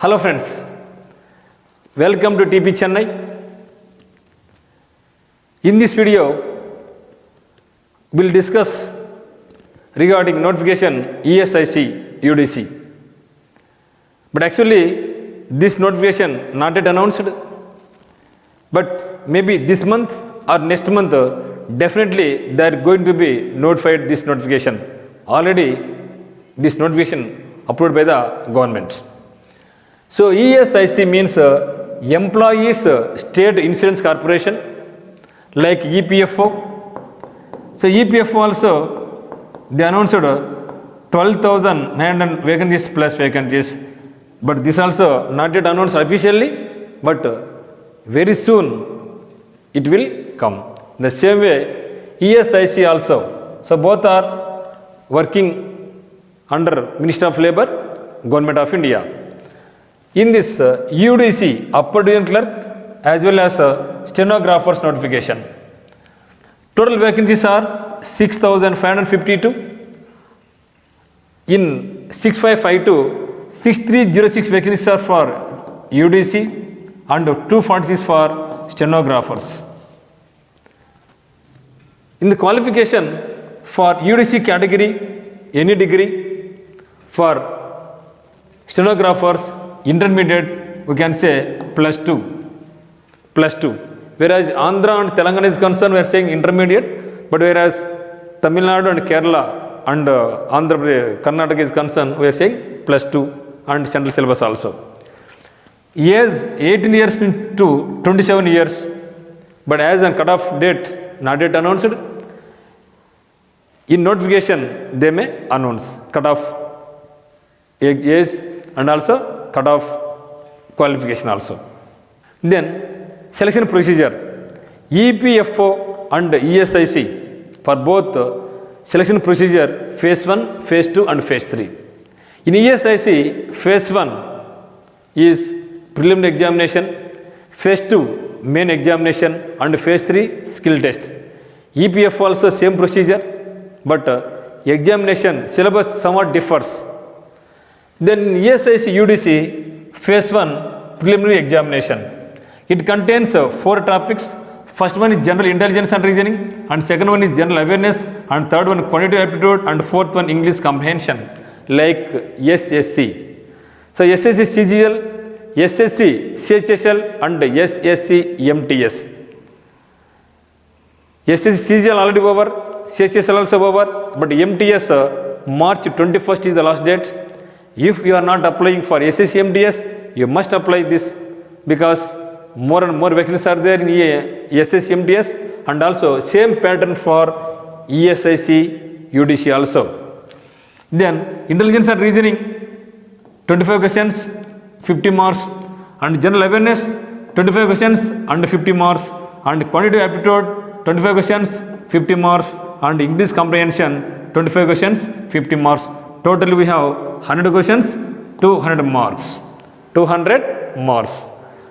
Hello friends, welcome to TP Chennai. In this video, we'll discuss regarding notification ESIC UDC. But actually, this notification not yet announced, but maybe this month or next month, definitely they are going to be notified this notification. Already, this notification approved by the government. So ESIC means Employees State Insurance Corporation, like EPFO. So EPFO also they announced 12,900 vacancies plus vacancies, but this also not yet announced officially, but very soon it will come. The same way ESIC also. So both are working under Ministry of Labour, Government of India. In this UDC, upper division clerk as well as stenographer's notification. Total vacancies are 6,552. In 6552, 6306 vacancies are for UDC and 246 for stenographers. In the qualification for UDC category, any degree, for stenographers, intermediate, we can say plus 2. Whereas Andhra and Telangana is concerned, we are saying intermediate, but whereas Tamil Nadu and Kerala and Andhra Pradesh, Karnataka is concerned, we are saying plus 2 and central syllabus also. Age 18 years to 27 years, but as a cut-off date not yet announced, in notification they may announce cut-off age and also cut-off qualification also. Then selection procedure, EPFO and ESIC for both selection procedure phase 1, phase 2 and phase 3. In ESIC, phase 1 is preliminary examination, phase 2 main examination and phase 3 skill test. EPFO also same procedure, but examination syllabus somewhat differs. Then ESIC UDC phase 1 preliminary examination. It contains 4 topics. First one is general intelligence and reasoning, and second one is general awareness, and third one quantitative aptitude, and fourth one English comprehension, like SSC. So SSC CGL, SSC CHSL and SSC MTS. SSC CGL already over, CHSL also over, but MTS March 21st is the last date. If you are not applying for SSC MTS, you must apply this, because more and more vacancies are there in SSC MTS, and also same pattern for ESIC UDC also. Then intelligence and reasoning 25 questions 50 marks, and general awareness 25 questions and 50 marks, and quantitative aptitude 25 questions 50 marks, and English comprehension 25 questions 50 marks. Totally we have 100 questions, 200 marks. 200 marks.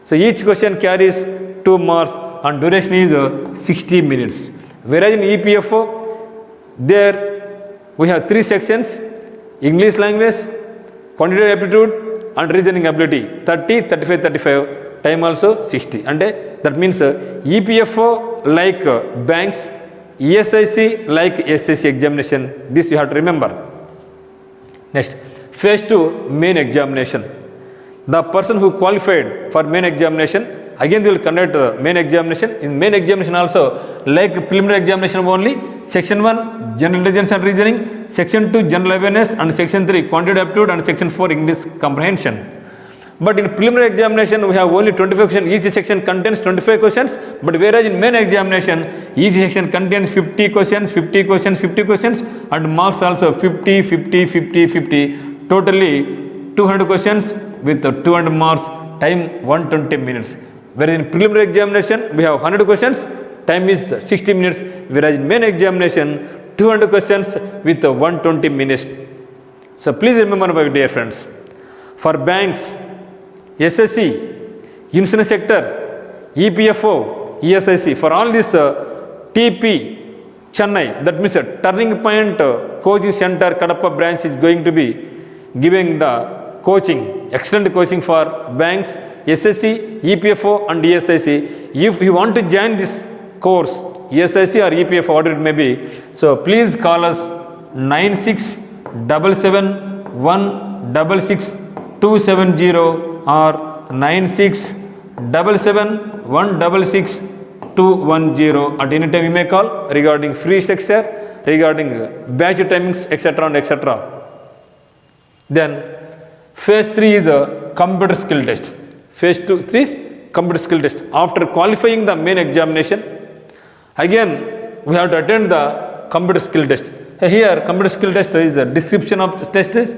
So each question carries 2 marks and duration is 60 minutes. Whereas in EPFO, there we have 3 sections: English language, quantitative aptitude and reasoning ability, 30, 35, 35, time also 60. And that means EPFO like banks, ESIC like SSC examination. This you have to remember. Next, phase 2 main examination. The person who qualified for main examination, again they will conduct main examination. In main examination also, like preliminary examination only, section 1 general intelligence and reasoning, section 2 general awareness, and section 3 quantitative aptitude, and section 4 English comprehension. But in preliminary examination we have only 25 questions, each section contains 25 questions, but whereas in main examination each section contains 50 questions, 50 questions, 50 questions, and marks also 50, 50, 50, 50, totally 200 questions with 200 marks, time 120 minutes. Whereas in preliminary examination we have 100 questions, time is 60 minutes, whereas in main examination 200 questions with 120 minutes. So please remember, my dear friends, for banks, SSC, insurance sector, EPFO, ESIC, for all this TP Chennai, that means Turning Point Coaching Center Kadapa branch is going to be giving the coaching, excellent coaching for banks, SSC, EPFO and ESIC. If you want to join this course, ESIC or EPFO, whatever it may be, so please call us 9677166270 or 9677166210. At any time you may call regarding free structure, regarding batch timings, etc. and etc. Then phase 3 is a computer skill test. Phase 3 is computer skill test. After qualifying the main examination, again we have to attend the computer skill test. Here computer skill test is the description of the test is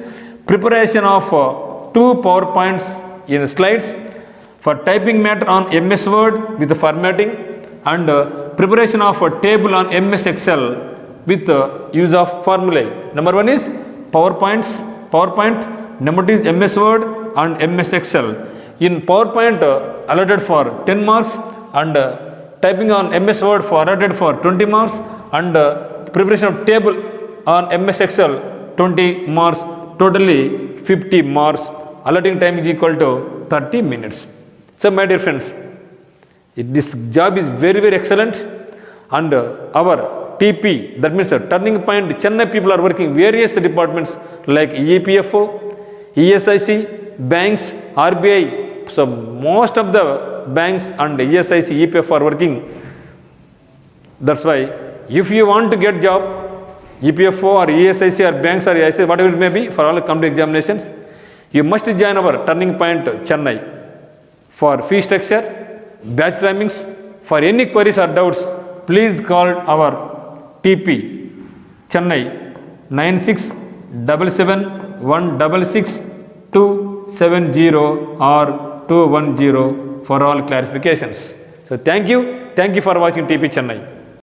preparation of 2 PowerPoints in slides for typing matter on MS Word with the formatting and preparation of a table on MS Excel with use of formulae. Number 1 is PowerPoint, number 2 is MS Word and MS Excel. In PowerPoint allotted for 10 marks and typing on MS Word for allotted for 20 marks and preparation of table on MS Excel 20 marks, totally 50 marks. Allotting time is equal to 30 minutes. So my dear friends, this job is very, very excellent and our TP, that means Turning Point Chennai people are working various departments like EPFO, ESIC, banks, RBI. So most of the banks and ESIC, EPFO are working. That's why if you want to get job, EPFO or ESIC or banks or ESIC, whatever it may be, for all company examinations, you must join our Turning Point Chennai. For fee structure, batch timings, for any queries or doubts, please call our TP Chennai 9677166270 or 210 for all clarifications. So thank you for watching TP Chennai.